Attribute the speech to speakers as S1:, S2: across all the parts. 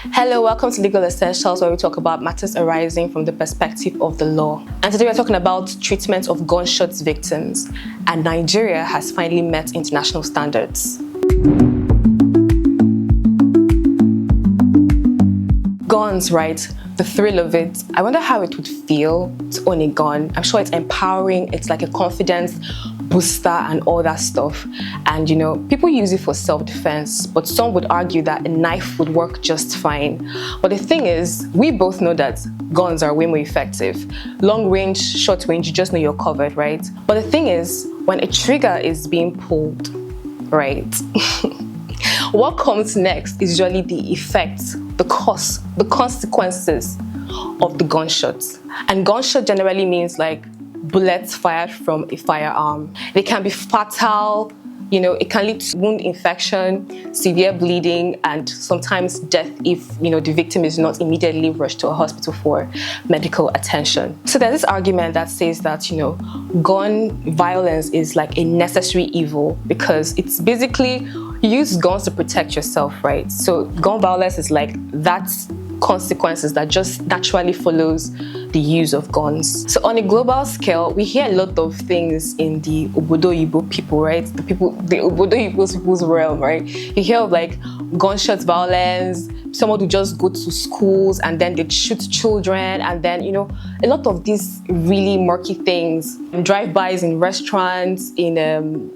S1: Hello, welcome to Legal Essentials, where we talk about matters arising from the perspective of the law. And today we're talking about treatment of gunshot victims, and Nigeria has finally met international standards. Guns, right? The thrill of it. I wonder how it would feel to own a gun. I'm sure it's empowering. It's like a confidence booster and all that stuff. And people use it for self-defense, but some would argue that a knife would work just fine. But the thing is, we both know that guns are way more effective. Long range, short range, you just know you're covered, right? But the thing is, when a trigger is being pulled, right? What comes next is usually the effects, the cost, the consequences of the gunshots. And gunshot generally means like bullets fired from a firearm. They can be fatal, it can lead to wound infection, severe bleeding, and sometimes death if, the victim is not immediately rushed to a hospital for medical attention. So there's this argument that says that, gun violence is like a necessary evil because it's basically, you use guns to protect yourself, right? So gun violence is like that consequences that just naturally follows the use of guns. So on a global scale, we hear a lot of things in the Obodo Yibo people, right? The Obodo Yibo people's realm, right? You hear of like gunshot violence, someone who just go to schools and then they shoot children, and then a lot of these really murky things, drive-bys in restaurants, in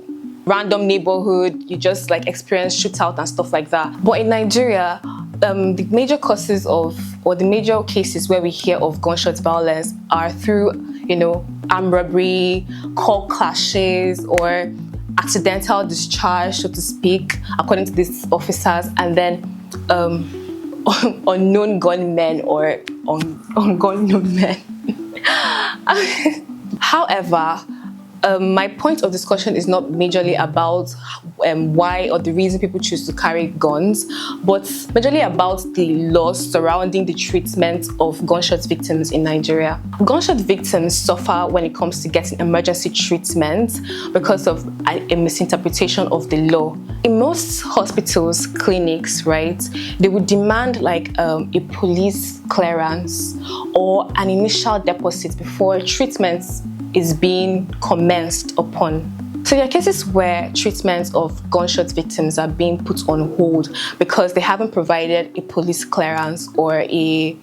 S1: random neighborhood, you just like experience shootout and stuff like that. But in Nigeria, the major causes or the major cases where we hear of gunshot violence are through, armed robbery, car clashes, or accidental discharge, so to speak, according to these officers, and then unknown gunmen or ungunned men. However, my point of discussion is not majorly about why or the reason people choose to carry guns, but majorly about the laws surrounding the treatment of gunshot victims in Nigeria. Gunshot victims suffer when it comes to getting emergency treatment because of a misinterpretation of the law. In most hospitals, clinics, right, they would demand like a police clearance or an initial deposit before treatment is being commenced upon. So there are cases where treatment of gunshot victims are being put on hold because they haven't provided a police clearance or a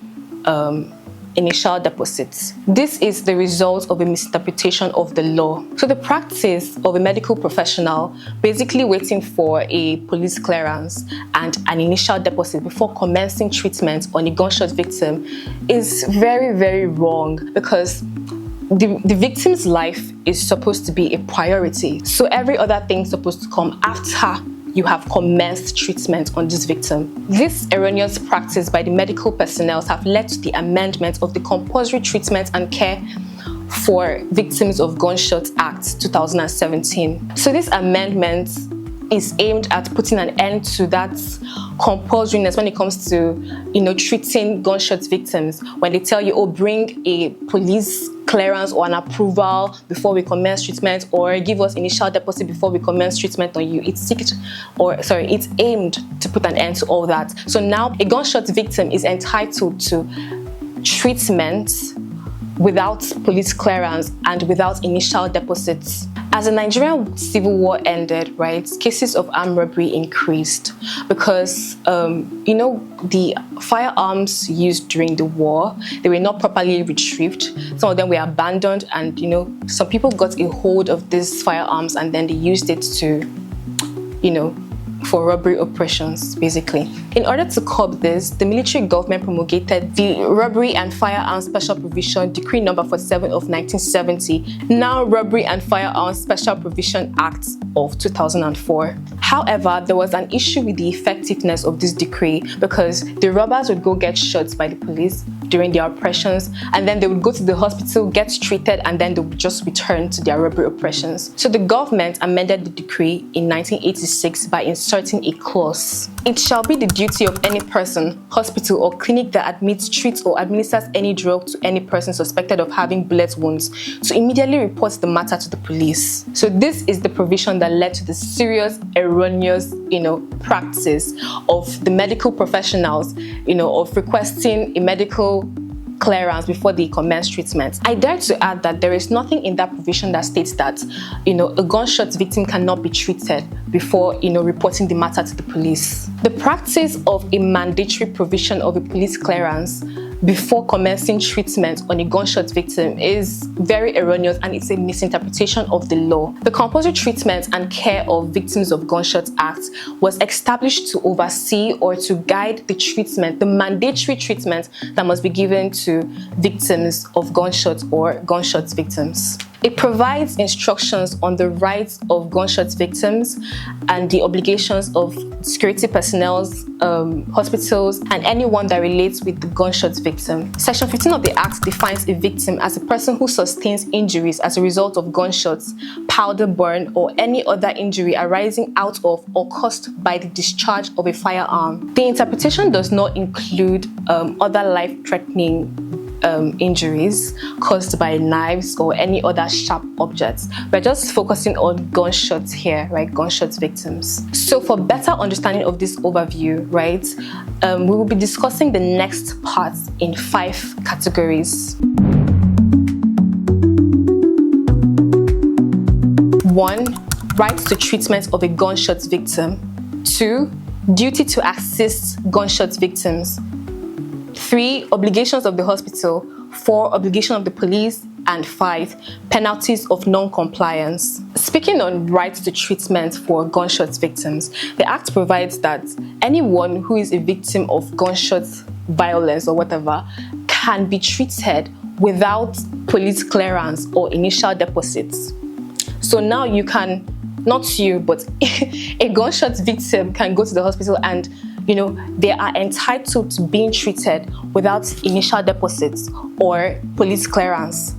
S1: initial deposit. This is the result of a misinterpretation of the law. So the practice of a medical professional basically waiting for a police clearance and an initial deposit before commencing treatment on a gunshot victim is very, very wrong, because the victim's life is supposed to be a priority. So every other thing is supposed to come after you have commenced treatment on this victim. This erroneous practice by the medical personnel have led to the amendment of the Compulsory Treatment and Care for Victims of Gunshot Act 2017. So this amendment is aimed at putting an end to that compulsoriness when it comes to, treating gunshot victims. When they tell you, bring a police clearance or an approval before we commence treatment, or give us initial deposit before we commence treatment on you. It's aimed to put an end to all that. So now a gunshot victim is entitled to treatment without police clearance and without initial deposits. As the Nigerian civil war ended, right, cases of armed robbery increased because, the firearms used during the war, they were not properly retrieved. Some of them were abandoned, and, some people got a hold of these firearms and then they used it to, for robbery operations, basically. In order to curb this, the military government promulgated the Robbery and Firearms Special Provision Decree Number 47 of 1970, now Robbery and Firearms Special Provision Act of 2004. However, there was an issue with the effectiveness of this decree because the robbers would go get shot by the police during their oppressions, and then they would go to the hospital, get treated, and then they would just return to their robbery oppressions. So the government amended the decree in 1986 by inserting a clause. It shall be the duty of any person, hospital, or clinic that admits, treats, or administers any drug to any person suspected of having bullet wounds to immediately report the matter to the police. So this is the provision that led to the serious, erroneous, practice of the medical professionals, of requesting a medical clearance before they commence treatment. I dare to add that there is nothing in that provision that states that, a gunshot victim cannot be treated before, reporting the matter to the police. The practice of a mandatory provision of a police clearance before commencing treatment on a gunshot victim is very erroneous, and it's a misinterpretation of the law. The Compulsory Treatment and Care of Victims of Gunshot Act was established to oversee or to guide the treatment, the mandatory treatment that must be given to victims of gunshots or gunshot victims. It provides instructions on the rights of gunshot victims and the obligations of security personnel, hospitals, and anyone that relates with the gunshot victim. Section 15 of the Act defines a victim as a person who sustains injuries as a result of gunshots, powder burn, or any other injury arising out of or caused by the discharge of a firearm. The interpretation does not include other life-threatening injuries caused by knives or any other sharp objects. We're just focusing on gunshots here, right? Gunshot victims. So for better understanding of this overview, right, we will be discussing the next part in 5 categories. 1. Rights to treatment of a gunshot victim. 2. Duty to assist gunshot victims. 3. Obligations of the hospital. 4. Obligation of the police. And 5. Penalties of non-compliance. Speaking on rights to treatment for gunshot victims, the Act provides that anyone who is a victim of gunshot violence or whatever can be treated without police clearance or initial deposits. So now you can, not you, but a gunshot victim can go to the hospital and they are entitled to being treated without initial deposits or police clearance.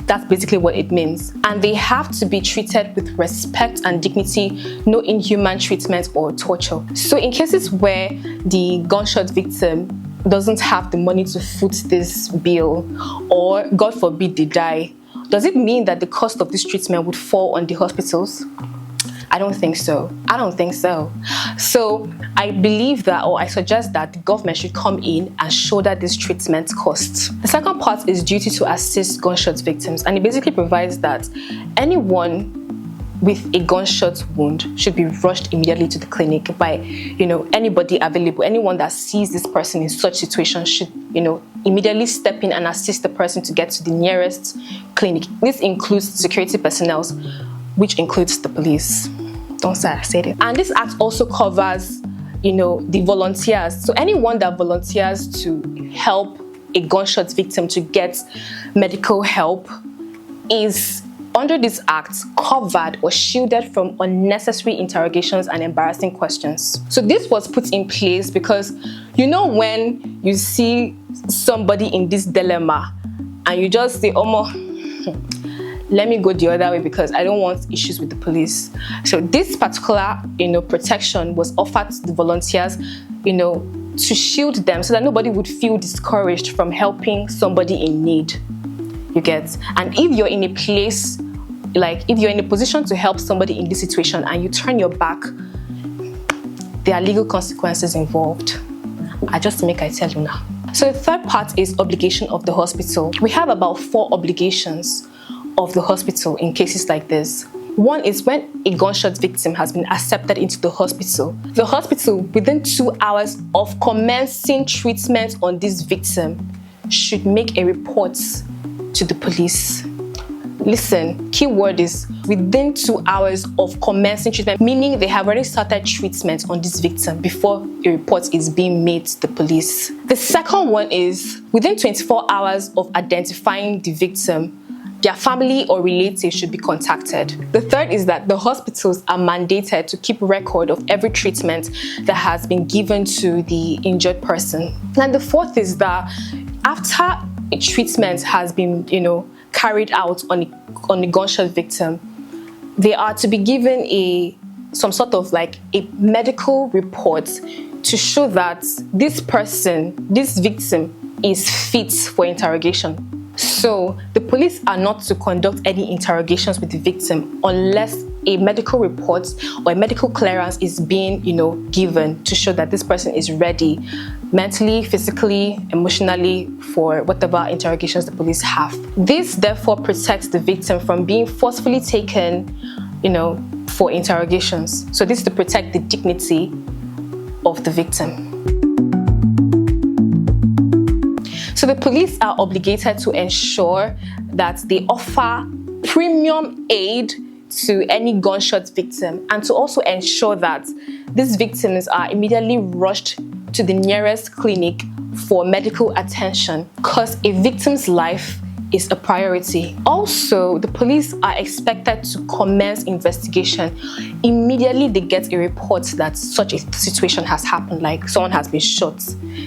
S1: That's basically what it means. And they have to be treated with respect and dignity, no inhuman treatment or torture. So in cases where the gunshot victim doesn't have the money to foot this bill, or God forbid they die, does it mean that the cost of this treatment would fall on the hospitals? I don't think so. So I believe that, or I suggest that the government should come in and shoulder this treatment costs. The second part is duty to assist gunshot victims, and it basically provides that anyone with a gunshot wound should be rushed immediately to the clinic by, anybody available. Anyone that sees this person in such situation should, immediately step in and assist the person to get to the nearest clinic. This includes security personnel, which includes the police. Don't say I said it. And this act also covers, the volunteers. So anyone that volunteers to help a gunshot victim to get medical help is, under this act, covered or shielded from unnecessary interrogations and embarrassing questions. So this was put in place because, when you see somebody in this dilemma and you just say, let me go the other way because I don't want issues with the police. So this particular, protection was offered to the volunteers, to shield them so that nobody would feel discouraged from helping somebody in need. You get? And if you're in a place, if you're in a position to help somebody in this situation and you turn your back, there are legal consequences involved. I tell you now. So the third part is obligation of the hospital. We have about 4 obligations of the hospital in cases like this. One is when a gunshot victim has been accepted into the hospital, within 2 hours of commencing treatment on this victim, should make a report to the police. Listen, key word is within 2 hours of commencing treatment, meaning they have already started treatment on this victim before a report is being made to the police. The second one is within 24 hours of identifying the victim, their family or relatives should be contacted. The third is that the hospitals are mandated to keep record of every treatment that has been given to the injured person. And the fourth is that after a treatment has been, carried out on a gunshot victim, they are to be given some sort of like a medical report to show that this victim is fit for interrogation. So the police are not to conduct any interrogations with the victim unless a medical report or a medical clearance is being, given to show that this person is ready mentally, physically, emotionally for whatever interrogations the police have. This therefore protects the victim from being forcefully taken, for interrogations. So this is to protect the dignity of the victim. So the police are obligated to ensure that they offer premium aid to any gunshot victim, and to also ensure that these victims are immediately rushed to the nearest clinic for medical attention, because a victim's life is a priority. Also, the police are expected to commence investigation immediately they get a report that such a situation has happened, like someone has been shot.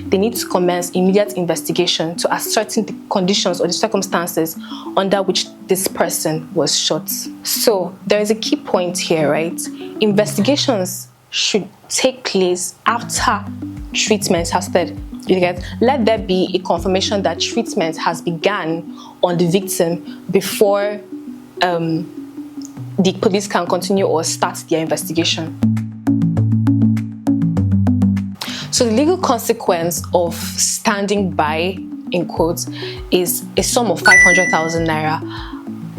S1: They need to commence immediate investigation to ascertain the conditions or the circumstances under which this person was shot. So there is a key point here, right? Investigations should take place after treatment has started. Let there be a confirmation that treatment has begun on the victim before the police can continue or start their investigation. So the legal consequence of standing by, in quotes, is a sum of 500,000 naira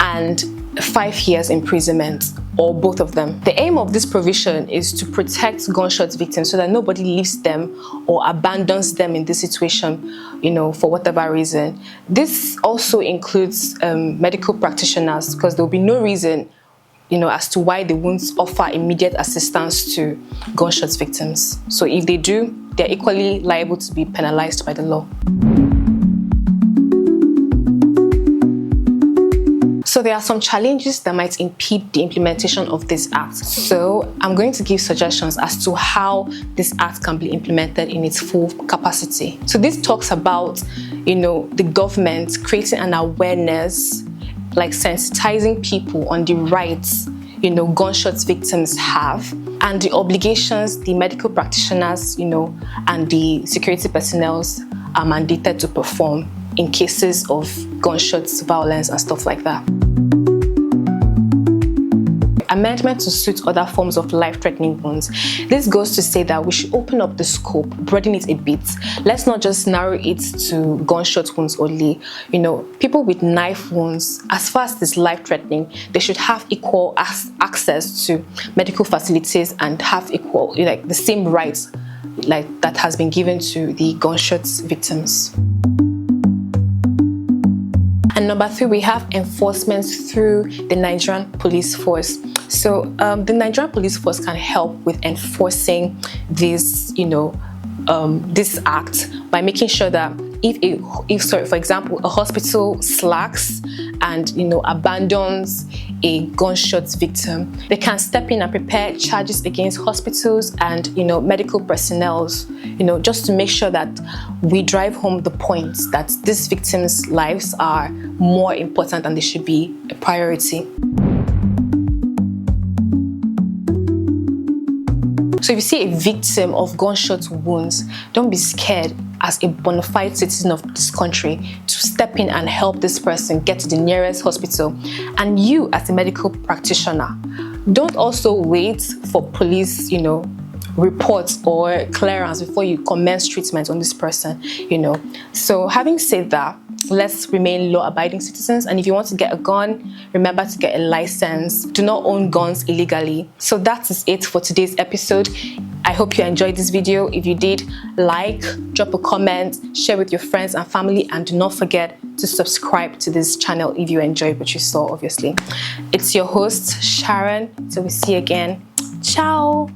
S1: and 5 years imprisonment, or both of them. The aim of this provision is to protect gunshot victims so that nobody leaves them or abandons them in this situation, for whatever reason. This also includes medical practitioners, because there will be no reason, as to why they won't offer immediate assistance to gunshot victims. So if they do, they're equally liable to be penalized by the law. So there are some challenges that might impede the implementation of this act. So I'm going to give suggestions as to how this act can be implemented in its full capacity. So this talks about, the government creating an awareness, like sensitizing people on the rights, gunshot victims have, and the obligations the medical practitioners, and the security personnel are mandated to perform in cases of gunshots, violence, and stuff like that. Amendment to suit other forms of life-threatening wounds. This goes to say that we should open up the scope, broaden it a bit. Let's not just narrow it to gunshot wounds only. People with knife wounds, as far as it's life-threatening, they should have equal access to medical facilities and have equal, the same rights like that has been given to the gunshot victims. And number 3, we have enforcement through the Nigerian police force. So the Nigerian police force can help with enforcing this, this act by making sure that if for example, a hospital slacks and abandons a gunshot victim, they can step in and prepare charges against hospitals and medical personnel, just to make sure that we drive home the point that these victims' lives are more important and they should be a priority. So if you see a victim of gunshot wounds, don't be scared as a bona fide citizen of this country to step in and help this person get to the nearest hospital. And you as a medical practitioner, don't also wait for police, reports or clearance before you commence treatment on this person, So having said that, let's remain law-abiding citizens, and if you want to get a gun, remember to get a license. Do not own guns illegally. So that is it for today's episode. I hope you enjoyed this video. If you did, like, drop a comment, share with your friends and family, and do not forget to subscribe to this channel if you enjoyed what you saw, obviously. It's your host, Sharon. So we'll see you again. Ciao.